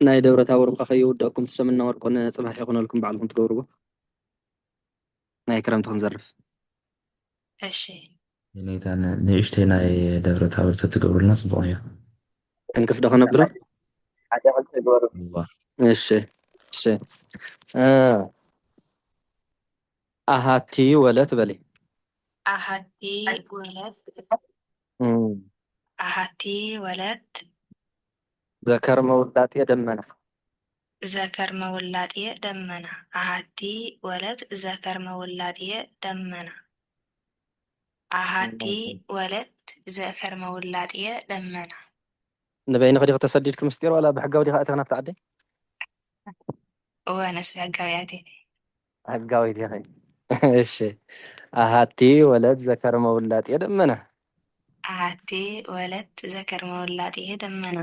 ናይ ደብረ ታቦር እኳ ከይውደአኩም ትሰምና ወርቆን ፅባሕ ይኹነልኩም ባዕልኩም ትገብርዎ ናይ ክረምቲ ክንዘርፍ እሺ ሁኔታን ንእሽተይ ናይ ደብረ ታቦር ተትገብሩልና ጽቡቅ እዩ። ክንክፍ ዶ ክነብሮ ሓደ ክልተ ገበሩ እሺ እሺ ኣሃቲ ወለት በሊ ኣሃቲ ወለት እም፣ ኣሃቲ ወለት ዘከር መውላጥየ ደመና ዘከር መውላጥየ ደመና ኣሃቲ ወለት ዘከር መውላጥየ ደመና ኣሃቲ ወለት ዘከር መውላጥየ ደመና ንበይኒ ክዲ ተሰዲድክ ምስጢር ዋላ ብሕጋዊ ዲኻ እተኸና ብተዓዲ ወነስ ሕጋውያት ሕጋዊ ዲኻ እሺ ኣሃቲ ወለት ዘከር መውላጥየ ደመና ኣሃቲ ወለት ዘከር መውላጥየ ደመና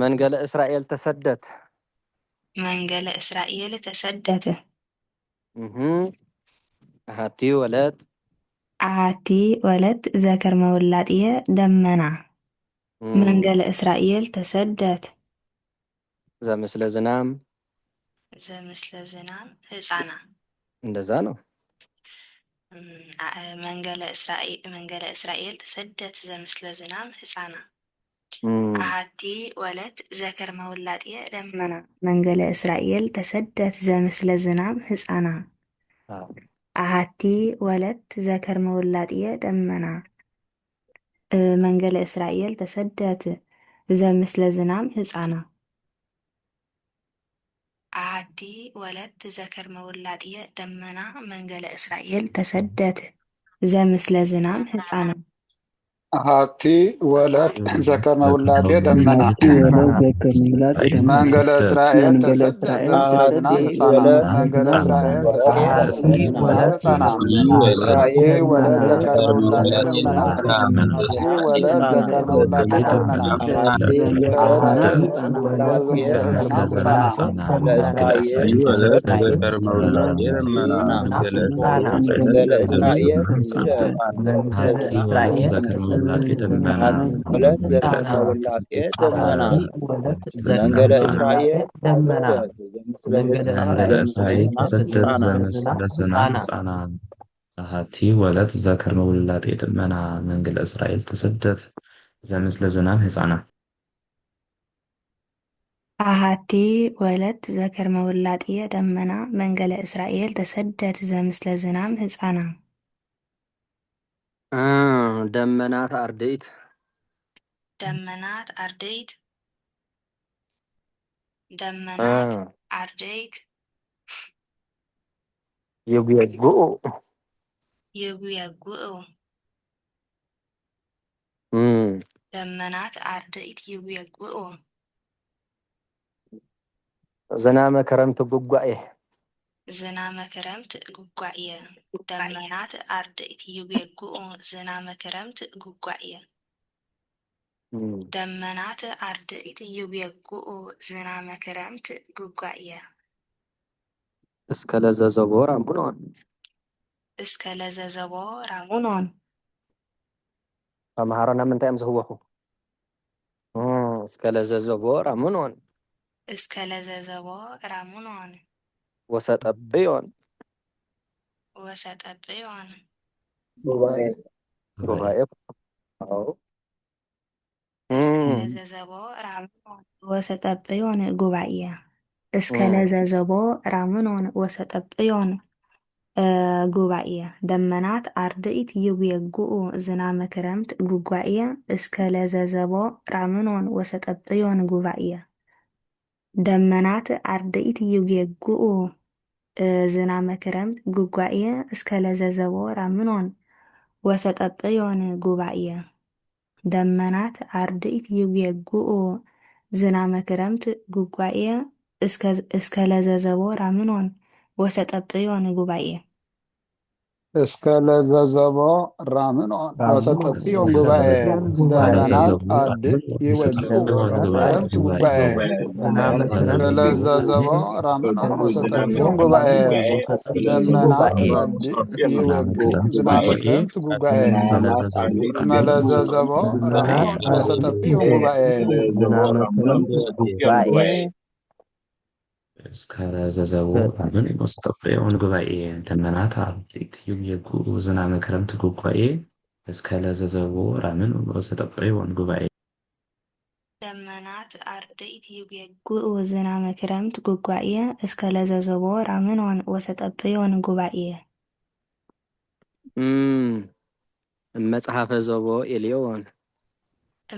መንገለ እስራኤል ተሰደት መንገለ እስራኤል ተሰደተ ኣሃቲ ወለት ኣሃቲ ወለት ዘከር መውላጥየ ደመና መንገለ እስራኤል ተሰደት ዘምስለ ዝናም ዘምስለ ዝናም ህፃና እንደዛ ነው። መንገለ እስራኤል ተሰደት ዘምስለ ዝናም ህፃና ኣሃቲ ወለት ዘከር መውላጥየ ደመና መንገለ እስራኤል ተሰደት ዘምስለ ዝናም ህፃና ኣሃቲ ወለት ዘከር መውላጥየ ደመና መንገለ እስራኤል ተሰደት ዘምስለ ዝናም ህፃና ኣሃቲ ወለት ዘከር መውላጥየ ደመና መንገለ እስራኤል ተሰደት ዘምስለ ዝናም ህፃና ኣሃቲ ወለት ዘከር መውላጥየ ደመና መንገለ እስራኤል ተሰደት ዘምስለ ዝናም ህፃና መንገለ እስራኤል ተሰደት ዘምስለ ህፃና ኣሃቲ ወለት ዘከር መውላጥየ ደመና ኣሃቲ ወለት ዘከር መውላጥየ ደመና ወለት ዘከር መውላጥየ ደመና መንገለ እስራኤል ተሰደት ዘምስለ ዝናም ህፃና ኣሃቲ ወለት ዘከር መውላጥየ ደመና መንገለ እስራኤል ተሰደት ዘምስለ ዝናም ህፃና ኣሃቲ ወለት ዘከር መውላጥየ ደመና መንገለ እስራኤል ተሰደት ዘምስለ ዝናም ህፃና ደመናት አርድእት ደመናት አርድእት ደመናት አርድእት ይጉየጉኡ ይጉየጉኡ ደመናት አርድእት ይጉየጉኡ ዝናመ ክረምቲ ጉጓኤ ዝናመ ክረምት ጉጓእየ ደመናት አርድእት ይጉየጉኡ ዝናመ ክረምት ጉጓእየ ደመናት አርድእት ይጉየጉኡ ዝናመ ክረምት ጉጓእየ እስከ ለዘዘቦ ራሙኖን እስከ ለዘዘቦ ራሙኖን ተምሃሮና ምንታይ እዮም ዝህወኹ እስከ ለዘዘቦ ራሙኖን እስከ ለዘዘቦ ራሙኖን ወሰጠብዮን ወሰጠብዮን ጉባኤ እስከ ለዘዘቦ ራሙኖን ወሰጠብዮን ጉባኤ እስከ ለዘዘቦ ራሙኖን ወሰጠብዮን ጉባኤ ደመናት አርድእት ይጉየጉኡ ዝናመ ክረምት ጉጓኤ እስከ ለዘዘቦ ራሙኖን ወሰጠብዮን ጉባኤ ደመናት አርድእት ይጉየጉኡ ዝናመ ክረምት ጉጓኤ እስከ ለዘዘቦ ራሙኖን ወሰጠብዮን ጉባኤ ደመናት አርድእት ይጉየጉኡ ዝናመ ክረምት ጉጓኤ እስከ ለዘዘቦ ራሙኖን ወሰጠብዮን ጉባኤ እስከ ለዘዘቦ ራምኖን ወሰጠፊዮን ጉባኤ እስከ ደመናት ለዘዘቦ አድእ ይወልኡ ወሰጠፊዮን ክረምት ጉባኤ ለዘዘቦ ራምኖን ወሰጠፊዮን ጉባኤ ደመናት አድእ ይወልኡ ዝናመ ክረምት ጉባኤ እስመ ለዘዘቦ ራምኖን ወሰጠፊዮን ጉባኤ እስከ ለዘዘቦ ራምን ወሰጠፊዮን ጉባኤ ደመናት አድእ ይወልኡ ዝናመ ክረምት ጉባኤ እስከ ለዘዘቦ ራምን ወሰጠፊዮን ጉባኤ ደመናት አርድእት ይጌጉእ ዝናመ ክረምት ጉጓኤ እስከ ለዘዘቦ ራምን ወሰጠጵዮን ጉባኤ መጽሐፈ ዘቦ ኤልዮን